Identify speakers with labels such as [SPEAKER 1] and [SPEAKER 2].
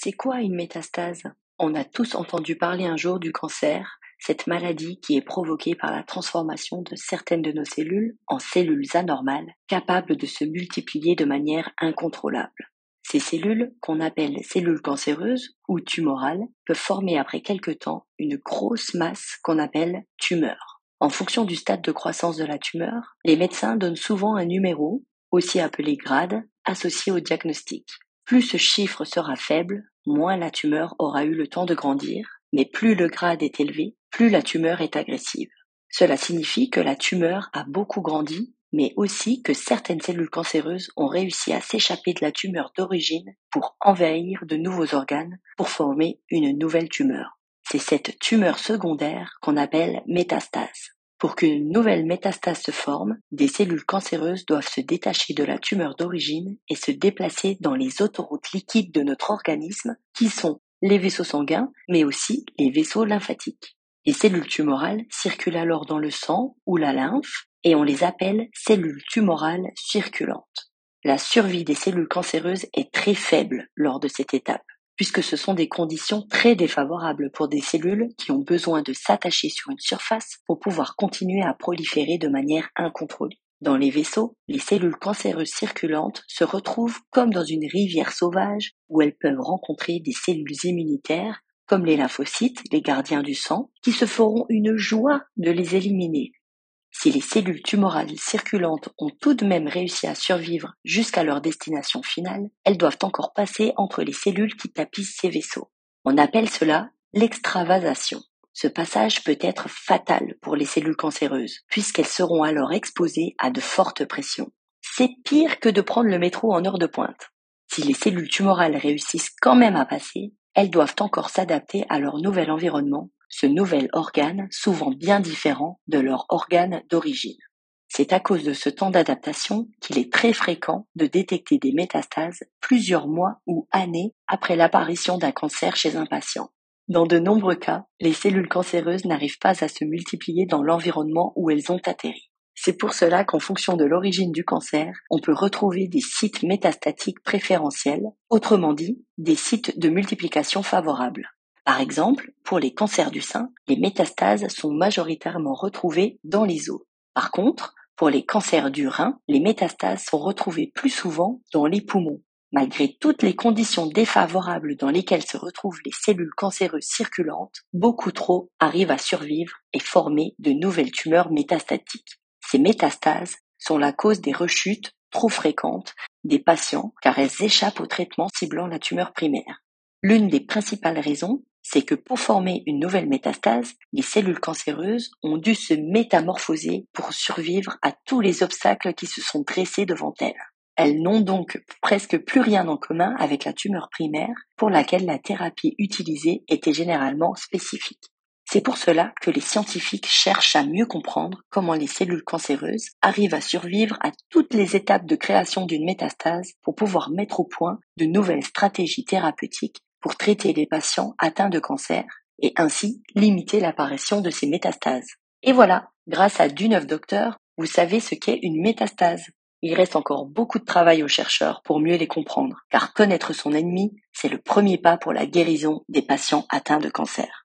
[SPEAKER 1] C'est quoi une métastase? On a tous entendu parler un jour du cancer, cette maladie qui est provoquée par la transformation de certaines de nos cellules en cellules anormales, capables de se multiplier de manière incontrôlable. Ces cellules, qu'on appelle cellules cancéreuses ou tumorales, peuvent former après quelque temps une grosse masse qu'on appelle tumeur. En fonction du stade de croissance de la tumeur, les médecins donnent souvent un numéro, aussi appelé grade, associé au diagnostic. Plus ce chiffre sera faible, moins la tumeur aura eu le temps de grandir, mais plus le grade est élevé, plus la tumeur est agressive. Cela signifie que la tumeur a beaucoup grandi, mais aussi que certaines cellules cancéreuses ont réussi à s'échapper de la tumeur d'origine pour envahir de nouveaux organes pour former une nouvelle tumeur. C'est cette tumeur secondaire qu'on appelle métastase. Pour qu'une nouvelle métastase se forme, des cellules cancéreuses doivent se détacher de la tumeur d'origine et se déplacer dans les autoroutes liquides de notre organisme, qui sont les vaisseaux sanguins, mais aussi les vaisseaux lymphatiques. Les cellules tumorales circulent alors dans le sang ou la lymphe, et on les appelle cellules tumorales circulantes. La survie des cellules cancéreuses est très faible lors de cette étape, puisque ce sont des conditions très défavorables pour des cellules qui ont besoin de s'attacher sur une surface pour pouvoir continuer à proliférer de manière incontrôlée. Dans les vaisseaux, les cellules cancéreuses circulantes se retrouvent comme dans une rivière sauvage où elles peuvent rencontrer des cellules immunitaires comme les lymphocytes, les gardiens du sang, qui se feront une joie de les éliminer. Si les cellules tumorales circulantes ont tout de même réussi à survivre jusqu'à leur destination finale, elles doivent encore passer entre les cellules qui tapissent ces vaisseaux. On appelle cela l'extravasation. Ce passage peut être fatal pour les cellules cancéreuses, puisqu'elles seront alors exposées à de fortes pressions. C'est pire que de prendre le métro en heure de pointe. Si les cellules tumorales réussissent quand même à passer, elles doivent encore s'adapter à leur nouvel environnement, ce nouvel organe souvent bien différent de leur organe d'origine. C'est à cause de ce temps d'adaptation qu'il est très fréquent de détecter des métastases plusieurs mois ou années après l'apparition d'un cancer chez un patient. Dans de nombreux cas, les cellules cancéreuses n'arrivent pas à se multiplier dans l'environnement où elles ont atterri. C'est pour cela qu'en fonction de l'origine du cancer, on peut retrouver des sites métastatiques préférentiels, autrement dit, des sites de multiplication favorables. Par exemple, pour les cancers du sein, les métastases sont majoritairement retrouvées dans les os. Par contre, pour les cancers du rein, les métastases sont retrouvées plus souvent dans les poumons. Malgré toutes les conditions défavorables dans lesquelles se retrouvent les cellules cancéreuses circulantes, beaucoup trop arrivent à survivre et former de nouvelles tumeurs métastatiques. Ces métastases sont la cause des rechutes trop fréquentes des patients car elles échappent au traitement ciblant la tumeur primaire. L'une des principales raisons, c'est que pour former une nouvelle métastase, les cellules cancéreuses ont dû se métamorphoser pour survivre à tous les obstacles qui se sont dressés devant elles. Elles n'ont donc presque plus rien en commun avec la tumeur primaire pour laquelle la thérapie utilisée était généralement spécifique. C'est pour cela que les scientifiques cherchent à mieux comprendre comment les cellules cancéreuses arrivent à survivre à toutes les étapes de création d'une métastase pour pouvoir mettre au point de nouvelles stratégies thérapeutiques pour traiter les patients atteints de cancer et ainsi limiter l'apparition de ces métastases. Et voilà, grâce à Du9 Docteur, vous savez ce qu'est une métastase. Il reste encore beaucoup de travail aux chercheurs pour mieux les comprendre, car connaître son ennemi, c'est le premier pas pour la guérison des patients atteints de cancer.